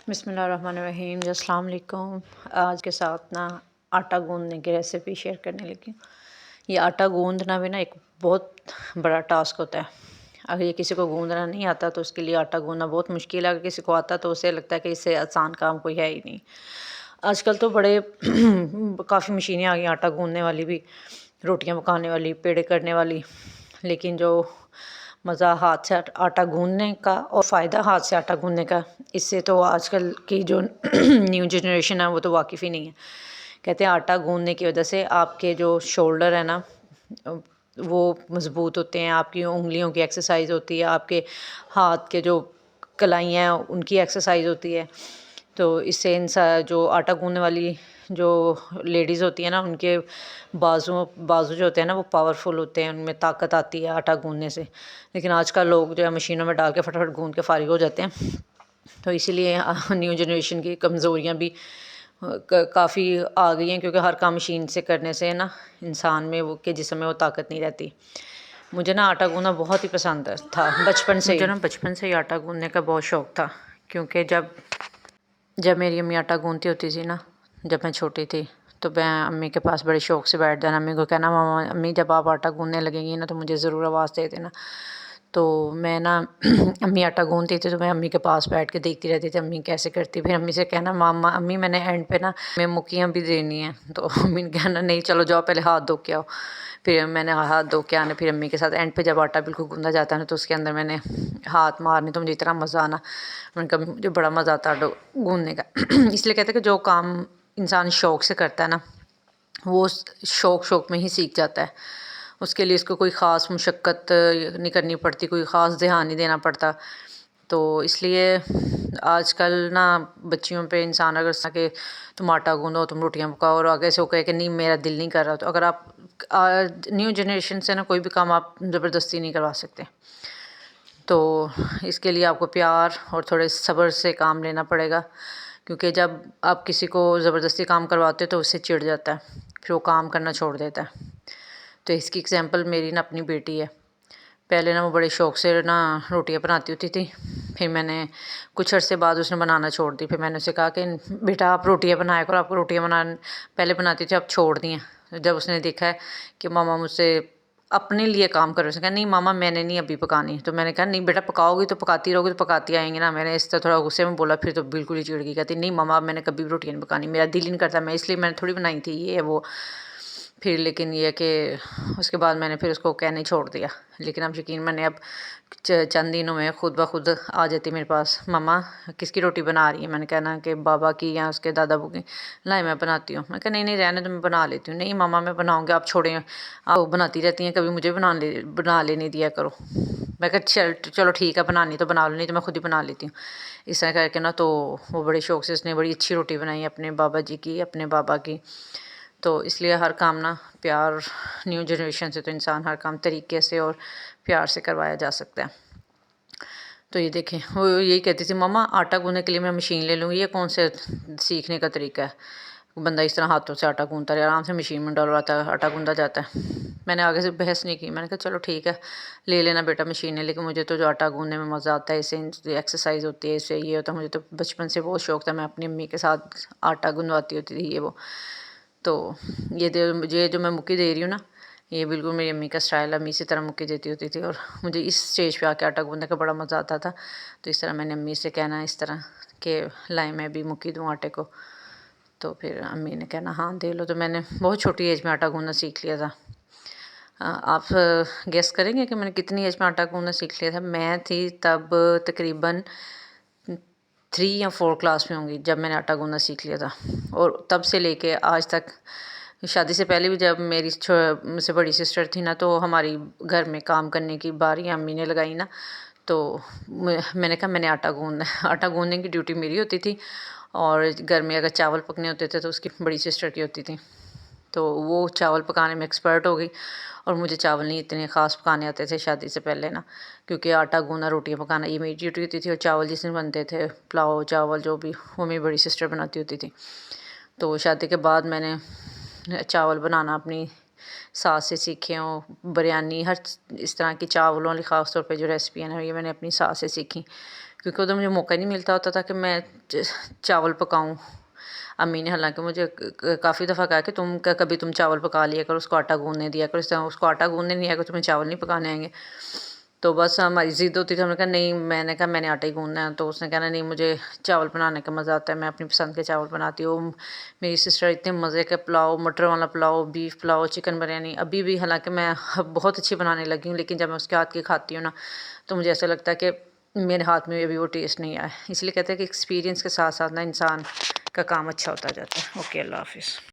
بسم اللہ الرحمن الرحیم جی السلام علیکم۔ آج کے ساتھ نا آٹا گوندنے کی ریسیپی شیئر کرنے لگی ہوں۔ یہ آٹا گوندنا بھی نا ایک بہت بڑا ٹاسک ہوتا ہے۔ اگر یہ کسی کو گوندنا نہیں آتا تو اس کے لیے آٹا گوندنا بہت مشکل ہے۔ اگر کسی کو آتا تو اسے لگتا ہے کہ اس سے آسان کام کوئی ہے ہی نہیں۔ آج کل تو بڑے کافی مشینیں آ گئی آٹا گوندنے والی بھی، روٹیاں پکانے والی، پیڑے کرنے والی، لیکن جو مزہ ہاتھ سے آٹا گوندنے کا اور فائدہ ہاتھ سے آٹا گوندنے کا، اس سے تو آج کل کی جو نیو جنریشن ہے وہ تو واقف ہی نہیں ہے۔ کہتے ہیں آٹا گوندنے کی وجہ سے آپ کے جو شولڈر ہے نا وہ مضبوط ہوتے ہیں، آپ کی انگلیوں کی ایکسرسائز ہوتی ہے، آپ کے ہاتھ کے جو کلائیاں ہیں ان کی ایکسرسائز ہوتی ہے۔ تو اس سے جو آٹا گوندنے والی جو لیڈیز ہوتی ہیں نا ان کے بازو جو ہوتے ہیں نا وہ پاورفل ہوتے ہیں، ان میں طاقت آتی ہے آٹا گوندنے سے۔ لیکن آج کل لوگ جو ہے مشینوں میں ڈال کے فٹافٹ گوند کے فارغ ہو جاتے ہیں، تو اسی لیے نیو جنریشن کی کمزوریاں بھی کافی آ گئی ہیں، کیونکہ ہر کام مشین سے کرنے سے نا انسان میں وہ کے جسم میں وہ طاقت نہیں رہتی۔ مجھے نا آٹا گوندنا بہت ہی پسند تھا بچپن سے ہی آٹا گوندنے کا بہت شوق تھا، کیونکہ جب میری امی آٹا گوندتی ہوتی تھی نا، جب میں چھوٹی تھی تو میں امی کے پاس بڑے شوق سے بیٹھ جانا، امی کو کہنا ماما امی جب آپ آٹا گوندنے لگیں گی نا تو مجھے ضرور آواز دے دینا۔ تو میں نا امی آٹا گوندتی تھی تو میں امی کے پاس بیٹھ کے دیکھتی رہتی تھی امی کیسے کرتی، پھر امی سے کہنا ماما امی میں نے اینڈ پہ نا میں مکیاں بھی دینی ہیں، تو امی نے کہنا نہیں چلو جاؤ پہلے ہاتھ دھو کے آؤ۔ پھر میں نے ہاتھ دھو کے آنا، پھر امی کے ساتھ اینڈ پہ جب آٹا بالکل گوندا جاتا ہے نا تو اس کے اندر میں نے ہاتھ مارنے، تو مجھے اتنا مزہ آنا، میں نے کہا مجھے بڑا مزہ آتا ہے آٹا گوندنے کا۔ اس لیے کہتے ہیں کہ جو کام انسان شوق سے کرتا ہے نا وہ شوق میں ہی سیکھ جاتا ہے، اس کے لیے اس کو کوئی خاص مشقت نہیں کرنی پڑتی، کوئی خاص دھیان نہیں دینا پڑتا۔ تو اس لیے آج کل نا بچیوں پہ انسان اگر کہ تم آٹا گوندو تم روٹیاں پکاؤ، اور آگے سے وہ کہے کہ نہیں میرا دل نہیں کر رہا، تو اگر آپ نیو جنریشن سے نا کوئی بھی کام آپ زبردستی نہیں کروا سکتے، تو اس کے لیے آپ کو پیار اور تھوڑے صبر سے کام لینا پڑے گا، کیونکہ جب آپ کسی کو زبردستی کام کرواتے ہو تو اس سے چڑ جاتا ہے، پھر وہ کام کرنا چھوڑ دیتا ہے۔ تو اس کی ایگزامپل میری نا اپنی بیٹی ہے۔ پہلے نا وہ بڑے شوق سے نا روٹیاں بناتی ہوتی تھی، پھر میں نے کچھ عرصے بعد اس نے بنانا چھوڑ دی، پھر میں نے اسے کہا کہ بیٹا آپ روٹیاں بنایا کرو، آپ کو روٹیاں پہلے بناتی تھی اب چھوڑ دی ہیں۔ جب اس نے دیکھا ہے کہ ماما مجھ سے اپنے لیے کام کرو، اس نے کہا نہیں ماما میں نے نہیں ابھی پکانی، تو میں نے کہا نہیں بیٹا پکاؤ گی تو پکاتی رہو گی تو پکاتی آئیں گی نا۔ میں نے اس طرح تھوڑا غصے میں بولا، پھر تو بالکل ہی چڑ گئی، کہتی نہیں ماما میں نے کبھی بھی روٹیاں نہیں پکانی، میرا دل ہی نہیں کرتا، میں اس لیے میں نے تھوڑی بنائی تھی یہ وہ۔ پھر لیکن یہ کہ اس کے بعد میں نے پھر اس کو کہنے چھوڑ دیا، لیکن اب یقین میں نے اب چند دنوں میں خود بخود آ جاتی میرے پاس، ماما کس کی روٹی بنا رہی ہے؟ میں نے کہنا کہ بابا کی یا اس کے دادا ابو کی، لائے میں بناتی ہوں۔ میں کہا نہیں رہنے تو میں بنا لیتی ہوں۔ نہیں ماما میں بناؤں گی، آپ چھوڑیں، آپ بناتی رہتی ہیں، کبھی مجھے بنا لینے دیا کرو۔ میں کہا چلو ٹھیک ہے بنانی تو بنا لو، نہیں تو میں خود ہی بنا لیتی ہوں۔ اس طرح کر کے نا تو وہ بڑے شوق سے اس نے بڑی اچھی روٹی بنائی اپنے بابا جی کی، اپنے بابا کی۔ تو اس لیے ہر کام نا پیار، نیو جنریشن سے تو انسان ہر کام طریقے سے اور پیار سے کروایا جا سکتا ہے۔ تو یہ دیکھیں وہ یہی کہتی تھی ماما آٹا گوندنے کے لیے میں مشین لے لوں گی، یہ کون سے سیکھنے کا طریقہ ہے؟ بندہ اس طرح ہاتھوں سے آٹا گوندتا رہے، آرام سے مشین میں ڈالواتا ہے آٹا گوندا جاتا ہے۔ میں نے آگے سے بحث نہیں کی، میں نے کہا چلو ٹھیک ہے لے لینا بیٹا مشینیں، لیکن مجھے تو جو آٹا گوندنے میں مزہ آتا ہے، اس سے ایکسرسائز ہوتی ہے، اس سے یہ ہوتا ہے، مجھے تو بچپن سے بہت شوق تھا، میں اپنی امی کے ساتھ آٹا گندواتی ہوتی تھی یہ وہ۔ تو یہ جو میں مکی دے رہی ہوں نا یہ بالکل میری امی کا اسٹائل ہے، امی اسی طرح مکی دیتی ہوتی تھی، اور مجھے اس اسٹیج پہ آ کے آٹا گوندنے کا بڑا مزہ آتا تھا۔ تو اس طرح میں نے امی سے کہنا اس طرح کہ لائیں میں بھی مکی دوں آٹے کو، تو پھر امی نے کہنا ہاں دے لو۔ تو میں نے بہت چھوٹی ایج میں آٹا گوندنا سیکھ لیا تھا۔ آپ گیس کریں گے کہ میں نے کتنی ایج میں آٹا گوندنا سیکھ لیا تھا؟ میں تھی تب تقریباً 3 یا 4 کلاس میں ہوں گی جب میں نے آٹا گوندنا سیکھ لیا تھا، اور تب سے لے کے آج تک، شادی سے پہلے بھی جب میری مجھ سے بڑی سسٹر تھی نا تو ہماری گھر میں کام کرنے کی باری امی نے لگائی نا، تو میں نے کہا میں نے آٹا گوندنا ہے، آٹا گوندنے کی ڈیوٹی میری ہوتی تھی، اور گھر میں اگر چاول پکنے ہوتے تھے تو اس کی بڑی سسٹر کی ہوتی تھی۔ تو وہ چاول پکانے میں ایکسپرٹ ہو گئی، اور مجھے چاول نہیں اتنے خاص پکانے آتے تھے شادی سے پہلے نا، کیونکہ آٹا گوندنا روٹیاں پکانا یہ میری ڈیوٹی ہوتی تھی، اور چاول جس دن بنتے تھے پلاؤ چاول جو بھی وہ میری بڑی سسٹر بناتی ہوتی تھی۔ تو شادی کے بعد میں نے چاول بنانا اپنی ساس سے سیکھے ہوں، بریانی ہر اس طرح کی چاولوں والی خاص طور پہ جو ریسپی ہے نا یہ میں نے اپنی ساس سے سیکھی۔ کیونکہ ادھر مجھے موقع نہیں ملتا ہوتا تھا کہ میں چاول پکاؤں. امی نے حالانکہ مجھے کافی دفعہ کہا کہ کبھی تم چاول پکا لیا کرو، اس کو آٹا گوندنے دیا کرو، اس کو آٹا گوندنے نہیں آئے گا تمہیں چاول نہیں پکانے آئیں گے. تو بس ہماری ضد ہوتی تھی. ہم نے کہا نہیں، میں نے کہا میں نے آٹا ہی گوندنا ہے. تو اس نے کہنا نہیں، مجھے چاول بنانے کا مزہ آتا ہے، میں اپنی پسند کے چاول بناتی ہوں. میری سسٹر اتنے مزے کے پلاؤ، مٹر والا پلاؤ، بیف پلاؤ، چکن بریانی ابھی بھی، حالانکہ میں بہت اچھی بنانے لگی ہوں، لیکن جب میں اس کے ہاتھ کی کھاتی ہوں نا تو مجھے ایسا لگتا ہے کہ میرے ہاتھ میں ابھی وہ ٹیسٹ نہیں آیا. اس لیے کہتے ہیں کہ ایکسپیرینس کے ساتھ ساتھ نا انسان کا کام اچھا ہوتا جاتا ہے. اوکے، اللہ حافظ.